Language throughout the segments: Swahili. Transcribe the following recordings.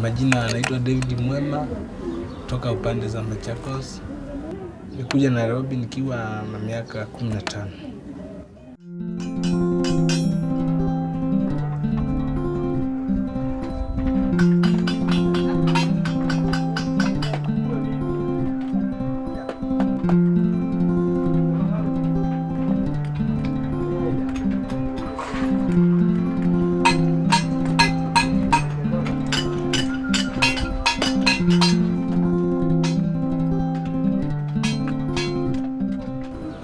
Majina anaitwa David Mwema kutoka upande za Machakos. Nilikuja Nairobi nikiwa na miaka 15.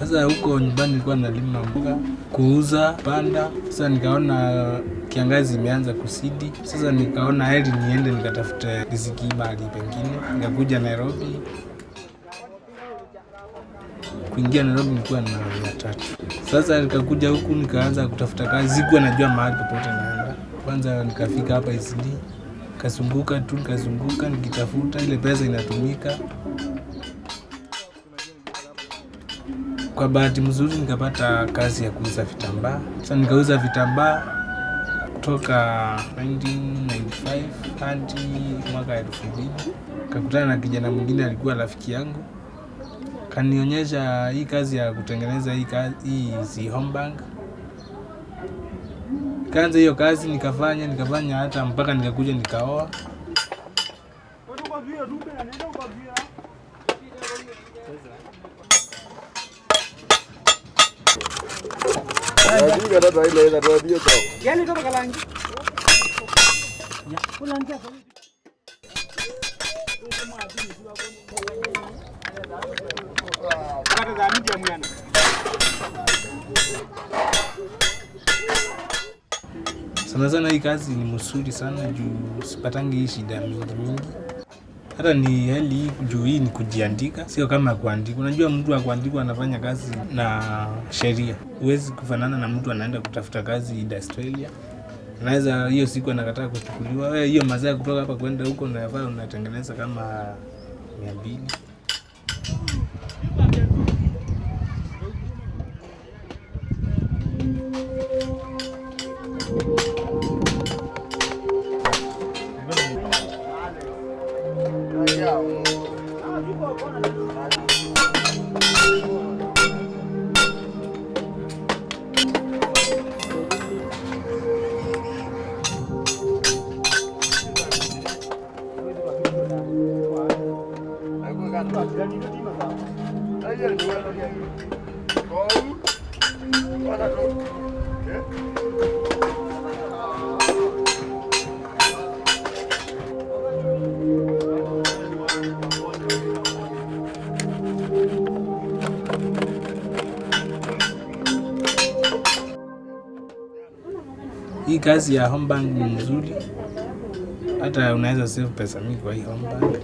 Sasa huko nyumbani nilikuwa nalima mboga, kuuza, panda. Sasa nikaona kiangazi imeanza kusidi. Sasa nikaona heri niende nikatafute riziki mahali pengine. Nikakuja Nairobi. Kuingia Nairobi nilikuwa na 300. Sasa nikakuja huku nikaanza kutafuta kazi. Sikuwa najua mahali popote naenda. Kwanza nikafika hapa ICD. Nikazunguka nikitafuta ile pesa inatumika. Kwa bahati mzuri nikapata kazi ya kuuza vitambaa. Sasa nikauza vitambaa kutoka 1995 hadi mwaka 2000. Nikakutana na kijana mwingine alikuwa rafiki yangu. Kanionyesha hii kazi ya kutengeneza hii home bank. Kaanza hiyo kazi nikafanya hata mpaka nikakuja nikaoa. Sana hii kazi ni mzuri sana juu sipatangi hii shida mingi. Hata ni heli juu hii ni kujiandika, sio kama kuandika. Unajua mtu wa kuandika anafanya kazi na sheria. Huwezi kufanana na mtu anaenda kutafuta kazi Australia. Anaweza hiyo siku anakataa kuchukuliwa. Wewe hiyo mazao kutoka hapa kwenda huko unayafaa unatengeneza kama 200. Hii kazi ya home bank ni nzuri. Hata unaweza save pesa mingi kwa hii home bank.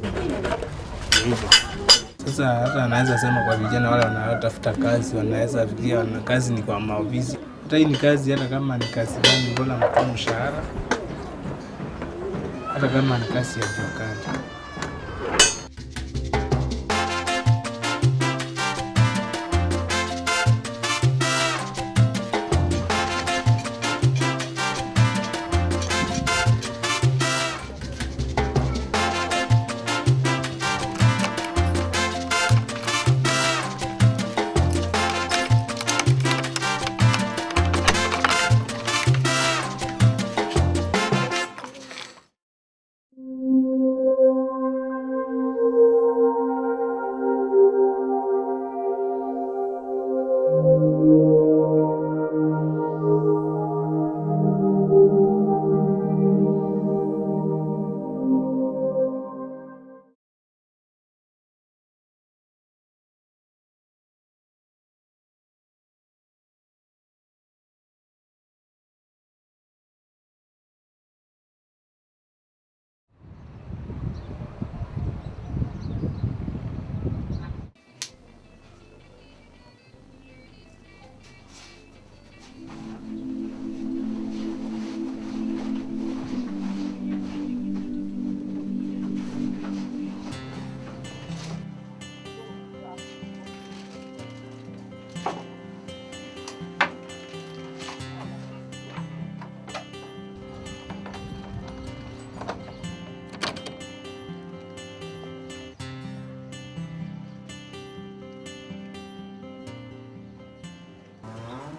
Sasa hata anaweza sema kwa vijana wale wanaotafuta kazi, wanaweza fikiria kazi ni kwa maofisi. Hata hii ni kazi, hata kama ni kazi gani bora mtu mshahara. Hata kama ni kazi ya jua kali.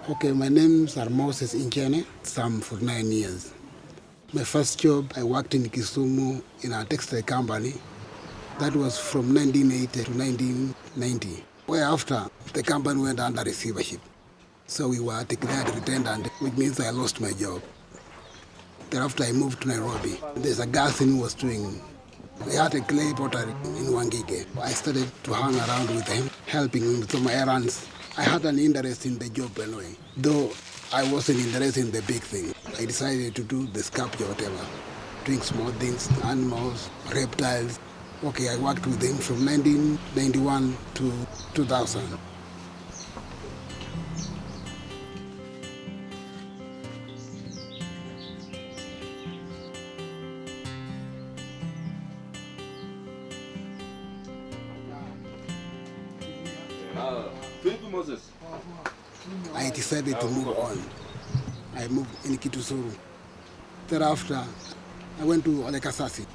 Okay, my names are Moses Inchene, Sam for 9 years. My first job, I worked in Kisumu in a textile company. That was from 1980 to 1990. Whereafter, the company went under receivership. So we were declared redundant, which means I lost my job. Thereafter, I moved to Nairobi. There's a guy who was doing, he had a clay pottery in Wangige. I started to hang around with him, helping him with some errands. I had an interest in the job anyway, though I wasn't interested in the big thing. I decided to do the sculpture, whatever, doing small things, animals, reptiles. Okay, I worked with him from 1991 to 2000. I decided to move on. I moved in Kitusuru. Thereafter, I went to Olekasasi.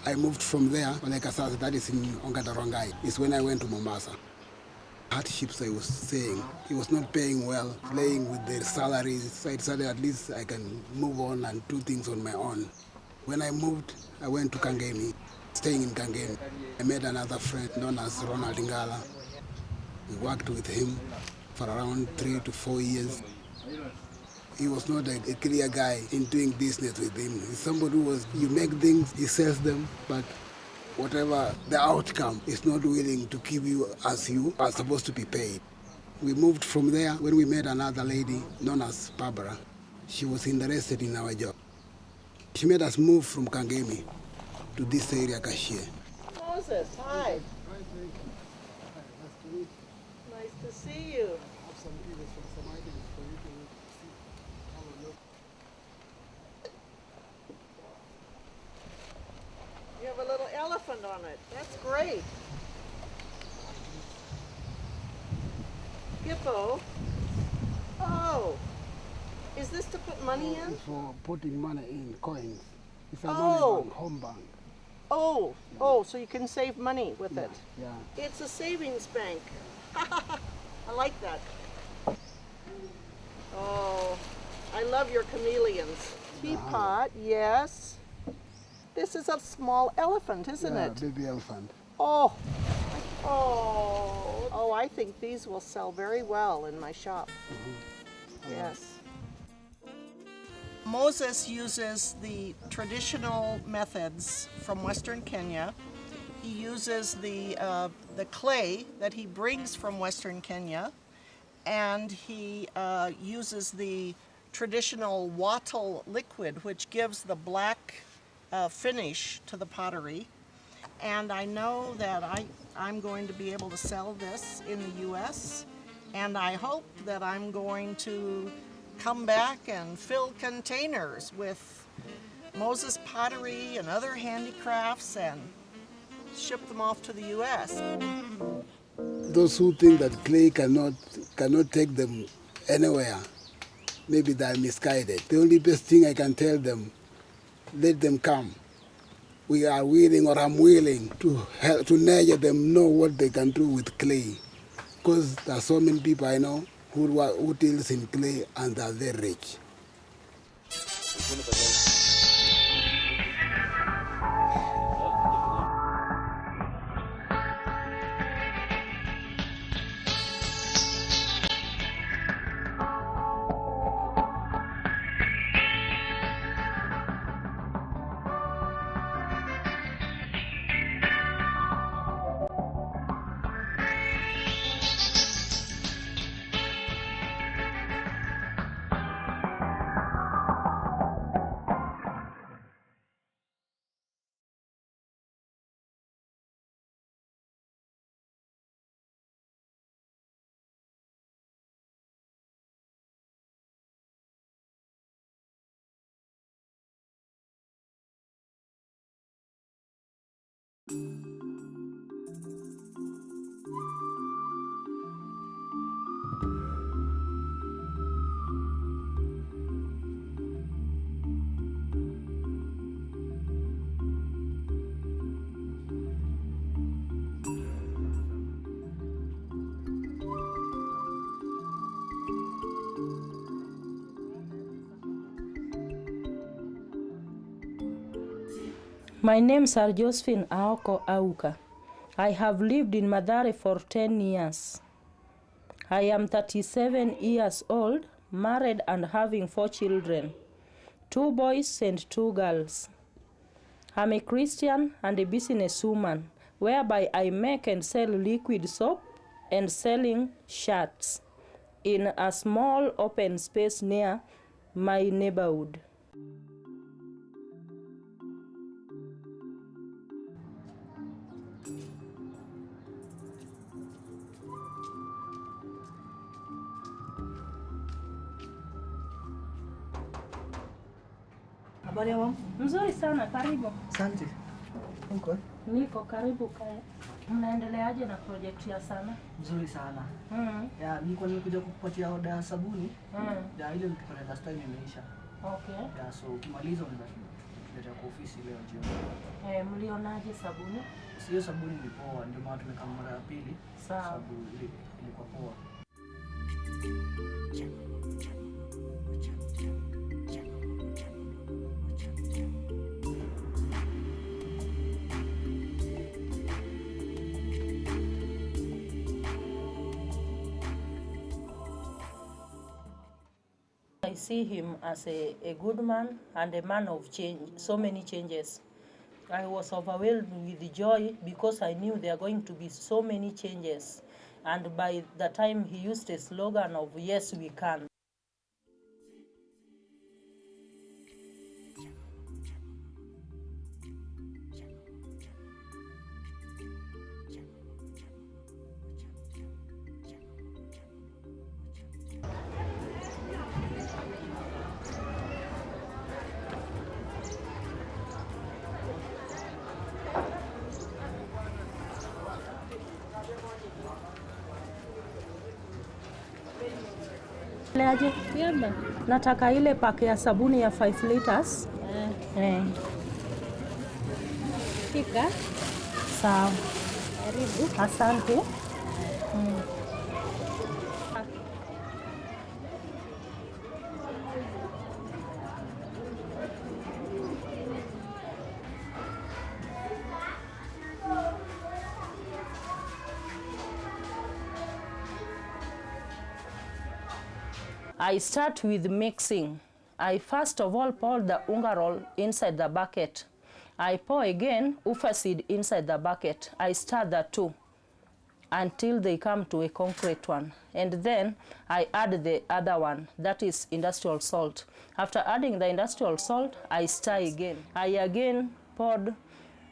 I moved from there, Olekasasi, that is in Ongatarongai, is when I went to Mombasa. Hardships I was saying, he was not paying well, playing with their salaries, so I decided at least I can move on and do things on my own. When I moved, I went to Kangemi, staying in Kangemi. I met another friend known as Ronald Ngala. We worked with him for around 3 to 4 years. He was not a clear guy in doing business with him. He's somebody who was, you make things, he sells them, but whatever the outcome is not willing to give you as you are supposed to be paid. We moved from there when we met another lady known as Barbara. She was interested in our job. She made us move from Kangemi to this area, Kashie. Moses, hi. Nice to see you. You have a little elephant on it. That's great. Hippo. Oh. Is this to put money in? It's for putting money in, coins. It's a Oh. money bank, home bank. Oh, so you can save money with it. Yeah. It's a savings bank. I like that. Oh, I love your chameleons. Teapot, yes. This is a small elephant, isn't Yeah, it? baby elephant. Oh, I think these will sell very well in my shop. Yes. Moses uses the traditional methods from Western Kenya. He uses the clay that he brings from Western Kenya, and he uses the traditional wattle liquid, which gives the black finish to the pottery. And I know that I'm going to be able to sell this in the U.S., and I hope that I'm going to come back and fill containers with Moses pottery and other handicrafts and ship them off to the U.S. Those who think that clay cannot take them anywhere, maybe they are misguided. The only best thing I can tell them, let them come. We are willing, or I'm willing, to help, to nurture them, know what they can do with clay. Because there are so many people I know who deals in clay and they are very rich. My name's are Josephine Aoko Auka. I have lived in Mathare for 10 years. I am 37 years old, married and having 4 children, 2 boys and 2 girls. I'm a Christian and a businesswoman, whereby I make and sell liquid soap and selling shirts in a small open space near my neighborhood. Habari ya mama? Mzuri sana, karibu. Asante. Uko? Niko karibu kae. Mnaendeleaje na project ya sana? Mzuri sana. Mm. Ya, nilikuwa nimekuja kukupatia oda ya sabuni. Mm. Ya, ile nilipata last time imeisha. Okay. Ya, so ukimaliza unaweza kuleta kwa ofisi leo jioni. Mlionaje sabuni? Sio sabuni ni poa, ndio maana tumekaa mara ya pili. Sawa. Sababu ilikuwa poa. I see him as a good man and a man of change, so many changes. I was overwhelmed with joy because I knew there are going to be so many changes. And by the time he used a slogan of "Yes, we can." Leaje? Yamba. Nataka ile paki ya sabuni ya 5 liters. Fika. Sawa. Karibu. Asante. I start with mixing. I first of all pour the unga inside the bucket. I pour again ufa seed inside the bucket. I stir the two until they come to a concrete one. And then I add the other one, that is industrial salt. After adding the industrial salt, I stir again. I again poured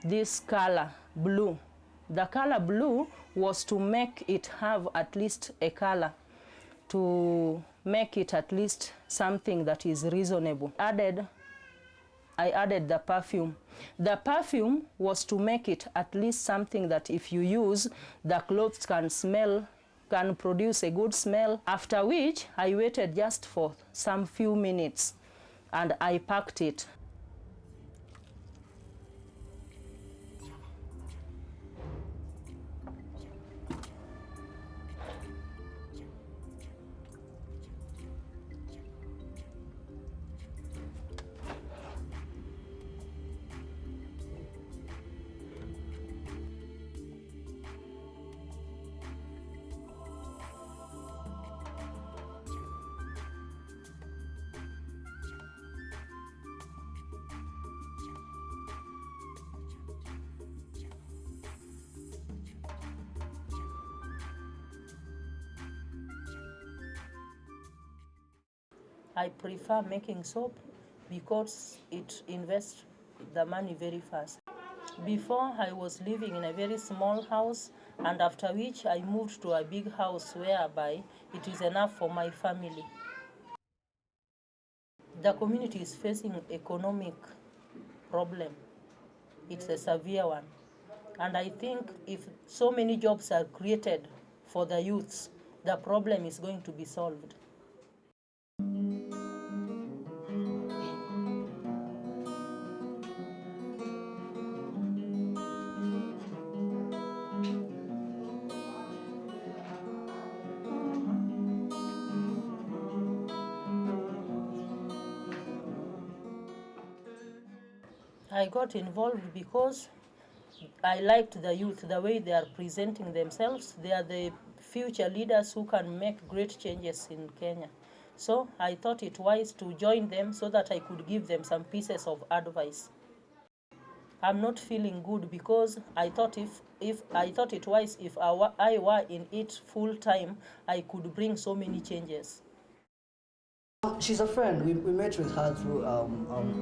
this color, blue. The color blue was to make it have at least a color, to make it at least something that is reasonable. I added the perfume. The perfume was to make it at least something that if you use, the clothes can produce a good smell. After which, I waited just for some few minutes and I packed it. I prefer making soap because it invests the money very fast. Before, I was living in a very small house, and after which I moved to a big house whereby it is enough for my family. The community is facing economic problem. It's a severe one. And I think if so many jobs are created for the youths, the problem is going to be solved. I got involved because I liked the youth, the way they are presenting themselves. They are the future leaders who can make great changes in Kenya. So I thought it wise to join them so that I could give them some pieces of advice. I'm not feeling good because I thought if I thought it wise if I were in it full time, I could bring so many changes. She's a friend. We met with her through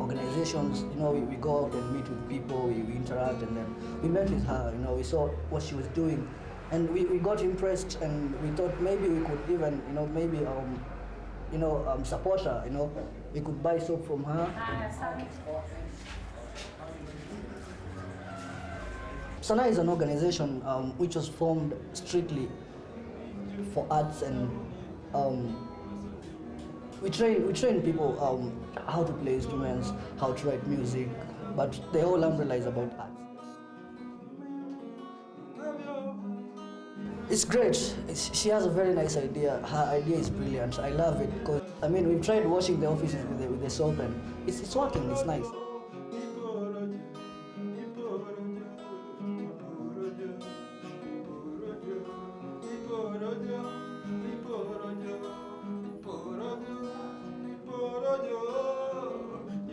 organizations. You know, we go out and meet with people, we interact, and then we met with her. You know, we saw what she was doing, and we got impressed, and we thought maybe we could even, you know, maybe support her. You know, we could buy soap from her. Sana is an organization which was formed strictly for arts, and we train people how to play instruments, how to write music, but the whole umbrella is about arts. It's great. She has a very nice idea. Her idea is brilliant. I love it because I mean we've tried washing the offices with the soap, and it's working. It's nice.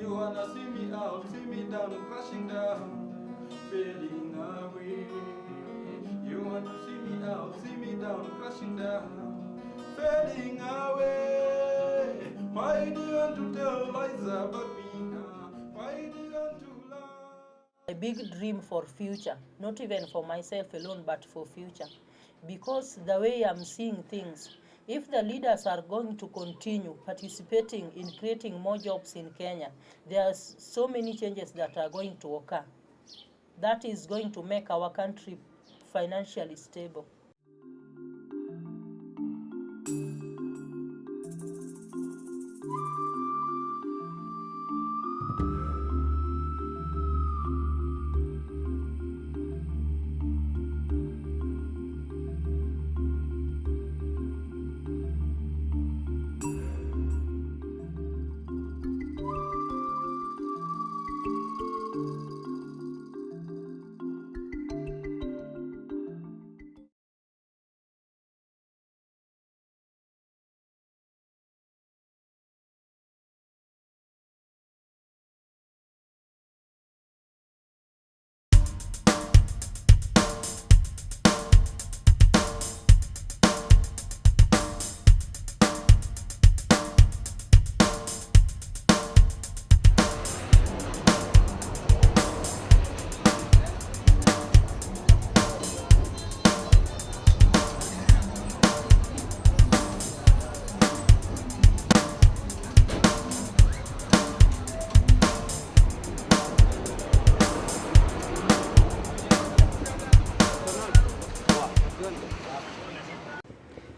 You wanna see me out, see me down, crashing down, fading away. You wanna see me out, see me down, crashing down, fading away. Why do you want to tell lies about me now? Why do you want to lie? A big dream for future, not even for myself alone, but for future. Because the way I'm seeing things, if the leaders are going to continue participating in creating more jobs in Kenya, there are so many changes that are going to occur. That is going to make our country financially stable.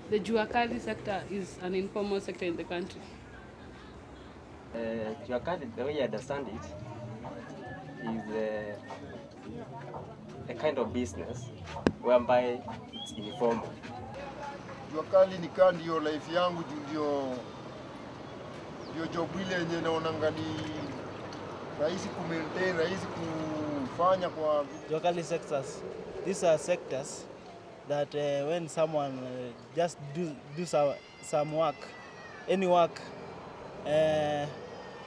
The Juakali sector is an informal sector in the country. Juakali, the way I understand it, is a kind of business whereby it's informal. Juakali ni kaa ndio life yangu, ndio job ile yenye naonanga ni rahisi kumaintain, rahisi kufanya kwa. Juakali sectors, these are sectors that when someone just do some work, any work,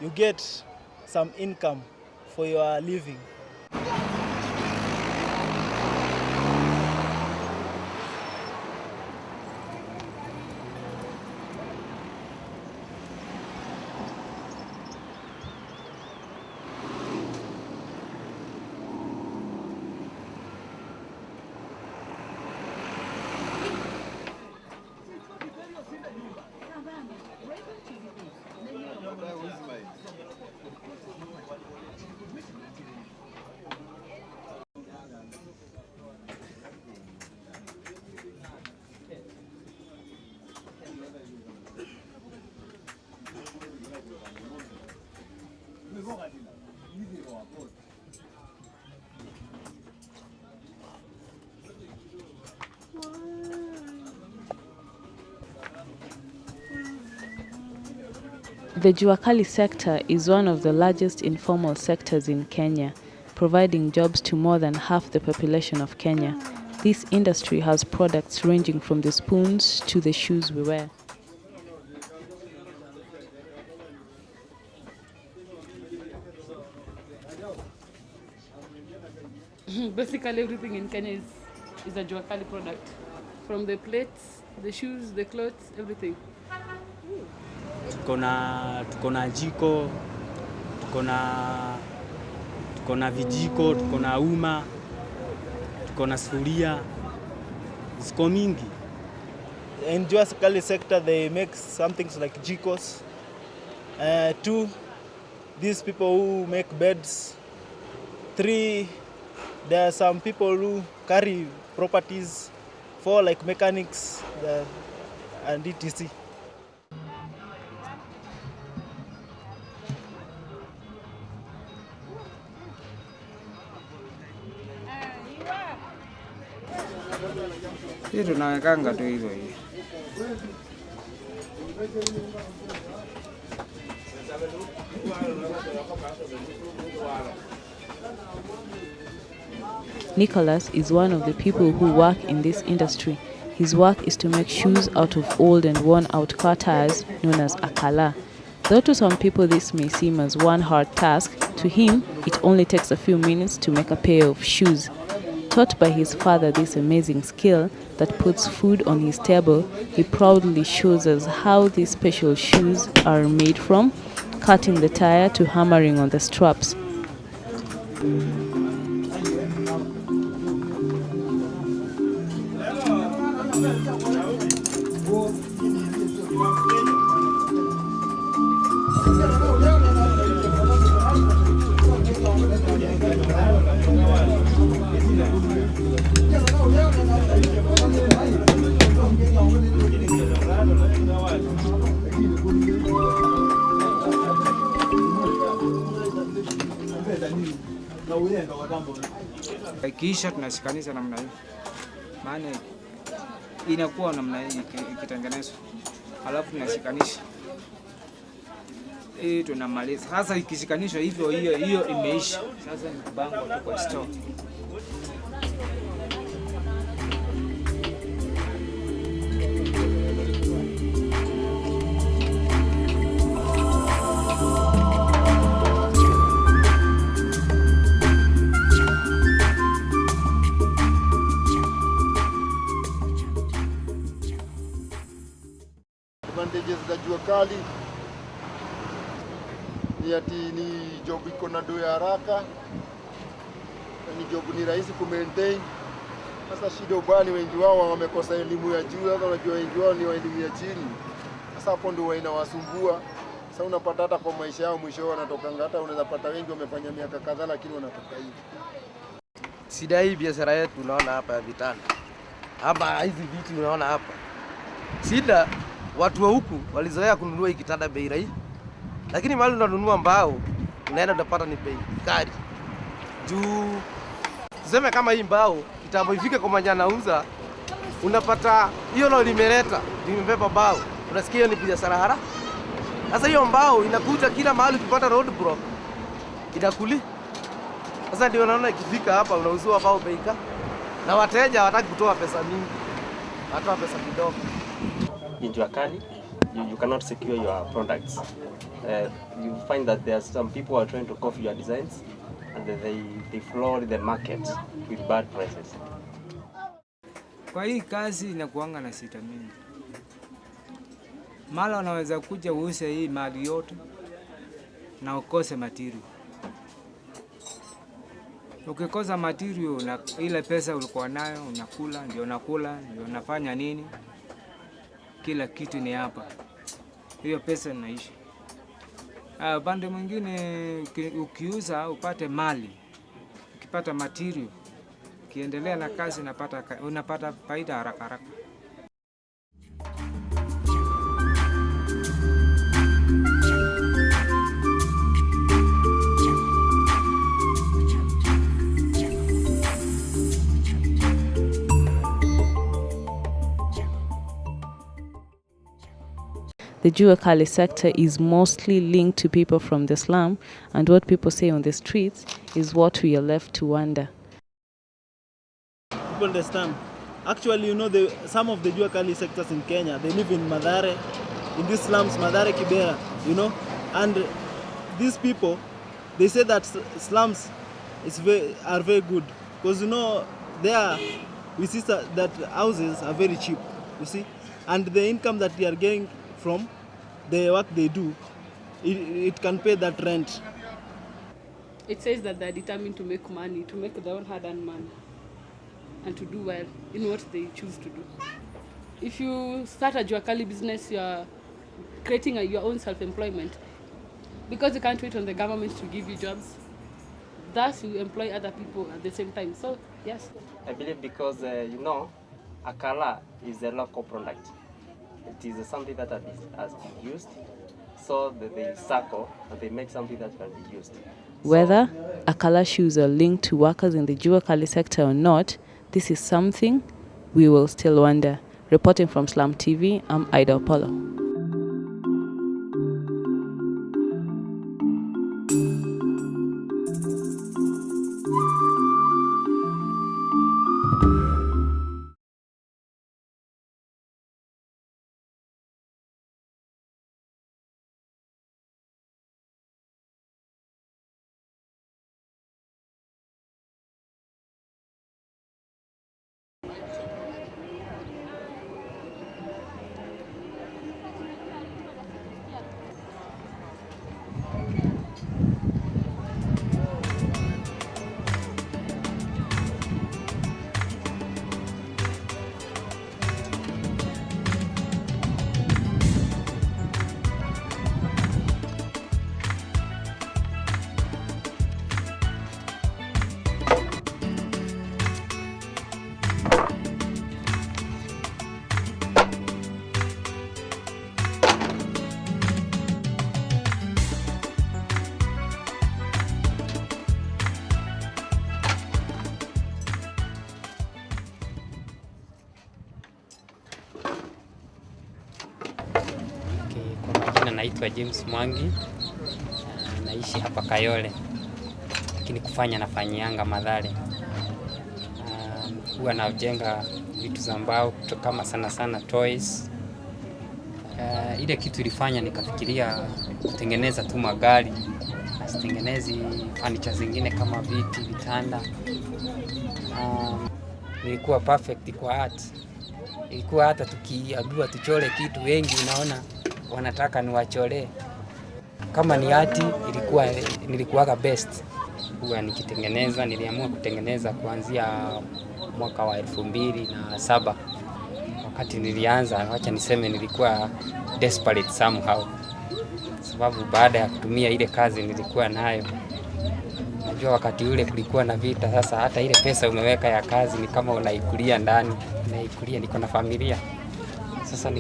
you get some income for your living. The Juakali sector is one of the largest informal sectors in Kenya, providing jobs to more than half the population of Kenya. This industry has products ranging from the spoons to the shoes we wear. Basically, everything in Kenya is a Juakali product. From the plates, the shoes, the clothes, everything. Tuko na jiko, tuko na vijiko, tuko na uma, tuko na sufuria, ziko mingi. In Juakali sector, they make some things like jikos. 2, these people who make beds. 3, there are some people who carry properties. 4, like mechanics and etc. Hii tunawekanga tu hivyo hivyo. Nicholas is one of the people who work in this industry. His work is to make shoes out of old and worn-out car tires, known as akala. Though to some people this may seem as one hard task, to him it only takes a few minutes to make a pair of shoes. Taught by his father this amazing skill that puts food on his table, he proudly shows us how these special shoes are made from, cutting the tire to hammering on the straps. Kisha tunashikanisha namna hii. Maana inakuwa namna hii ikitengenezwa. Halafu tunashikanisha. Tunamaliza. Sasa ikishikanishwa hivyo hiyo imeisha. Sasa ni kubango tu kwa store. Advantages za Juakali ni ati ni job iko na do ya haraka, ni job ni rahisi ku maintain. Sasa shida ubani wengi wao wamekosa elimu ya juu, sasa unajua wengi wao ni wa elimu ya chini. Sasa hapo ndio inawasumbua. Sasa unapata hata kwa maisha yao mwisho wanatoka hata unaweza pata wengi wamefanya miaka kadhaa lakini wanatoka hivi. Shida hii biashara yetu unaona hapa ya vitanda. Ama hizi viti unaona hapa. Shida watu wa huku walizoea kununua hii kitanda bei rahisi. Lakini mahali unanunua mbao unaenda utapata ni bei kali. Juu tuseme kama hii mbao kitambo ifike kwa mwenye anauza unapata hiyo lori limeleta limebeba mbao. Unasikia hiyo ni biashara haraka. Sasa hiyo mbao inakuja kila mahali ukipata road block inakuli. Sasa ndio unaona ikifika hapa unauzua mbao bei kali. Na wateja hawataki kutoa pesa mingi. Hata pesa kidogo. In Juakali, you cannot secure your products. You find that there are some people who are trying to copy your designs and they flood the market with bad prices. Kwa hii kazi inakuanga na sita mingi. Mara unaweza kuja uuse hii mali yote na ukose material. Ukikosa material na ile pesa ulikuwa nayo unakula, ndio unafanya nini? Kila kitu ni hapa. Hiyo pesa inaisha. Upande mwingine ukiuza upate mali. Ukipata material, ukiendelea na kazi unapata faida haraka. The Jua Kali sector is mostly linked to people from the slum, and what people say on the streets is what we are left to wonder. People understand. Actually, some of the Jua Kali sectors in Kenya, they live in Mathare, in these slums, Mathare, Kibera, and these people, they say that slums are very good because there we see that houses are very cheap, you see, and the income that they are getting from the work they do, it can pay that rent. It says that they're determined to make money, to make their own hard-earned money, and to do well in what they choose to do. If you start a Jua Kali business, you're creating your own self-employment, because you can't wait on the government to give you jobs. Thus, you employ other people at the same time. So, yes. I believe because, akala is a local product. It is something that has been used, so they circle and they make something that can be used. Whether akala shoes are linked to workers in the Jua Kali sector or not, this is something we will still wonder. Reporting from Slum TV, I'm Ida Apollo. Naitwa James Mwangi, naishi hapa Kayole, lakini kufanya nafanyianga Mathare. Huwa najenga vitu za mbao kama sana toys. Ile kitu ilifanya nikafikiria kutengeneza tu magari, nasitengenezi furniture zingine kama viti, vitanda. Nilikuwa perfect kwa art. Ilikuwa hata tukiambiwa tuchore kitu, wengi unaona wanataka niwachore. Kama ni art nilikuwaga best. Huwa nikitengeneza, niliamua kutengeneza kuanzia mwaka wa 2007. Wakati nilianza, wacha niseme nilikuwa desperate somehow. Sababu baada ya kutumia ile kazi nilikuwa nayo, najua wakati ule kulikuwa na vita. Sasa hata ile pesa umeweka ya kazi ni kama unaikulia ndani, niko na familia. Sasa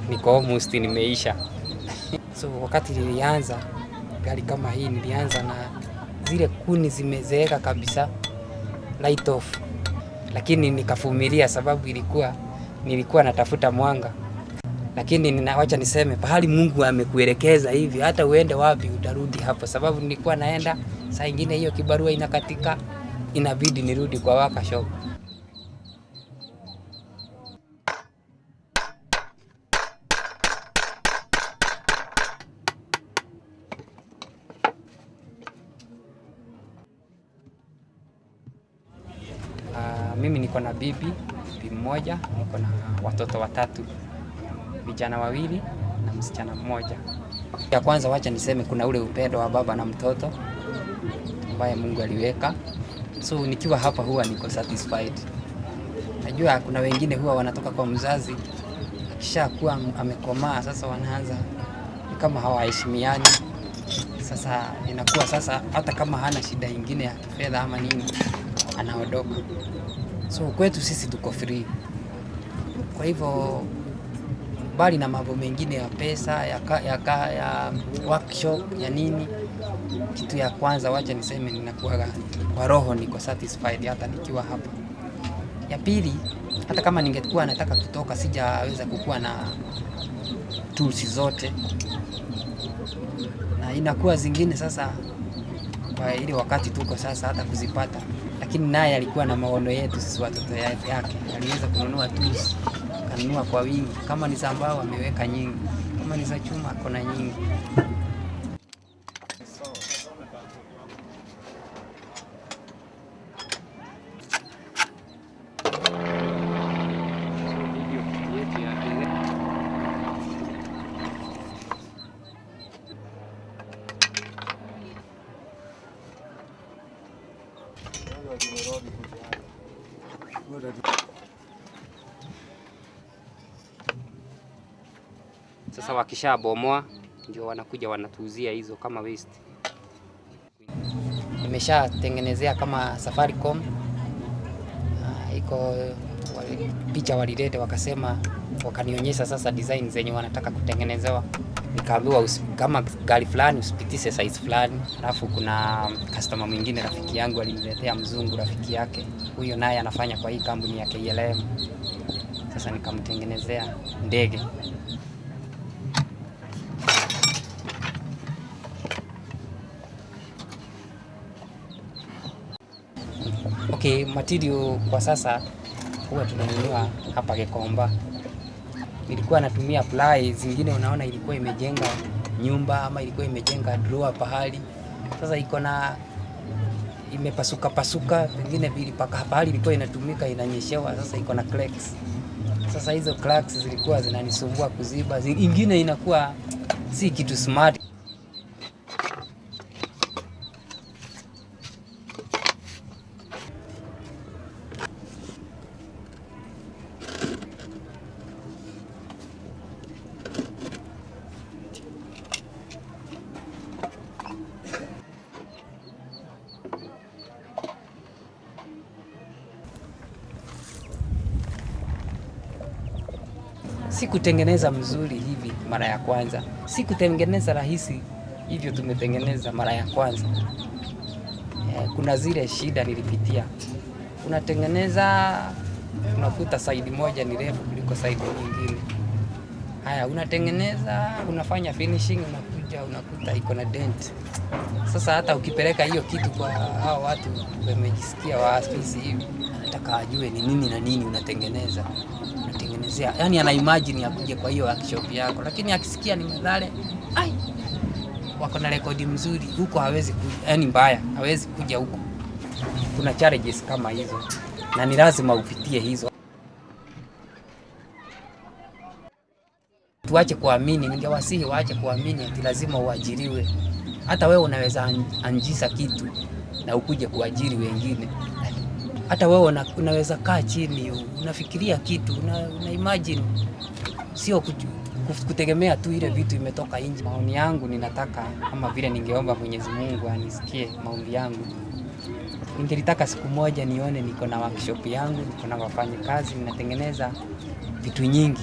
niko almost nimeisha. So wakati nilianza gari kama hii, nilianza na zile kuni zimezeeka kabisa, light off. Lakini nikavumilia sababu nilikuwa natafuta mwanga. Lakini wacha niseme pahali Mungu amekuelekeza hivi, hata uende wapi utarudi hapo, sababu nilikuwa naenda saa nyingine hiyo kibarua inakatika, inabidi nirudi kwa workshop. Mimi niko na bibi mmoja, niko na watoto 3, vijana 2 na msichana mmoja. Ya kwanza wacha niseme kuna ule upendo wa baba na mtoto ambaye Mungu aliweka. So nikiwa hapa huwa niko satisfied. Najua kuna wengine huwa wanatoka kwa mzazi, akishakuwa amekomaa sasa wanaanza kama hawaheshimiani. Sasa inakuwa sasa hata kama hana shida nyingine ya kifedha ama nini, anaondoka. So kwetu sisi tuko free. Kwa hivyo bali na mambo mengine ya pesa, ya workshop, ya nini, kitu ya kwanza wacha niseme ninakuwa kwa roho niko satisfied hata nikiwa hapa. Ya pili, hata kama ningekuwa nataka kutoka, sijaweza kukuwa na tools zote, na inakuwa zingine sasa kwa ile wakati tuko sasa hata kuzipata, lakini naye alikuwa na maono yetu sisi watoto yake, aliweza kununua tools, kanunua kwa wingi. Kama ni za mbao ameweka nyingi, kama ni za chuma kuna nyingi. Sasa wakishabomoa ndio wanakuja wanatuuzia hizo kama waste. Nimeshatengenezea kama Safaricom, iko picha walilete wakasema, wakanionyesha sasa design zenye wanataka kutengenezewa. Nikaambiwa kama gari fulani usipitishe size fulani. Alafu kuna customer mwingine rafiki yangu aliniletea mzungu rafiki yake, huyo naye anafanya kwa hii kampuni ya KLM. Sasa nikamtengenezea ndege. Okay, material kwa sasa huwa tunanunua hapa Gikomba. Nilikuwa natumia ply zingine, unaona ilikuwa imejenga nyumba ama ilikuwa imejenga drawer pahali. Sasa iko na imepasuka pasuka, pengine vilipaka pahali ilikuwa inatumika inanyeshewa, sasa iko na cracks. Sasa hizo cracks zilikuwa zinanisumbua kuziba. Ingine inakuwa si kitu smart. Sikutengeneza mzuri hivi mara ya kwanza, sikutengeneza rahisi hivyo tumetengeneza mara ya kwanza. Kuna zile shida nilipitia. Unatengeneza unakuta side moja ni refu kuliko side nyingine. Haya, unatengeneza unafanya finishing, unakuta iko na dent. Sasa hata ukipeleka hiyo kitu kwa hao watu wamejisikia waafisi hivi, anataka ajue ni nini na nini unatengeneza. Unatengenezea, yani ana imagine akuje kwa hiyo workshop yako, lakini akisikia ni Mathare, wako na rekodi mzuri huko, hawezi kuja, yani mbaya, hawezi kuja huko. Kuna challenges kama hizo na ni lazima upitie hizo. Tuache kuamini, ningewasihi waache kuamini ati lazima uajiriwe. Hata wewe unaweza anjisa kitu na ukuje kuajiri wengine. Hata wewe unaweza kaa chini, unafikiria kitu, una imagine, sio kutegemea tu ile vitu imetoka nje. Maoni yangu ninataka, kama vile ningeomba Mwenyezi Mungu anisikie maombi yangu, ningelitaka siku moja nione niko na workshop yangu, niko na wafanyakazi, ninatengeneza vitu nyingi.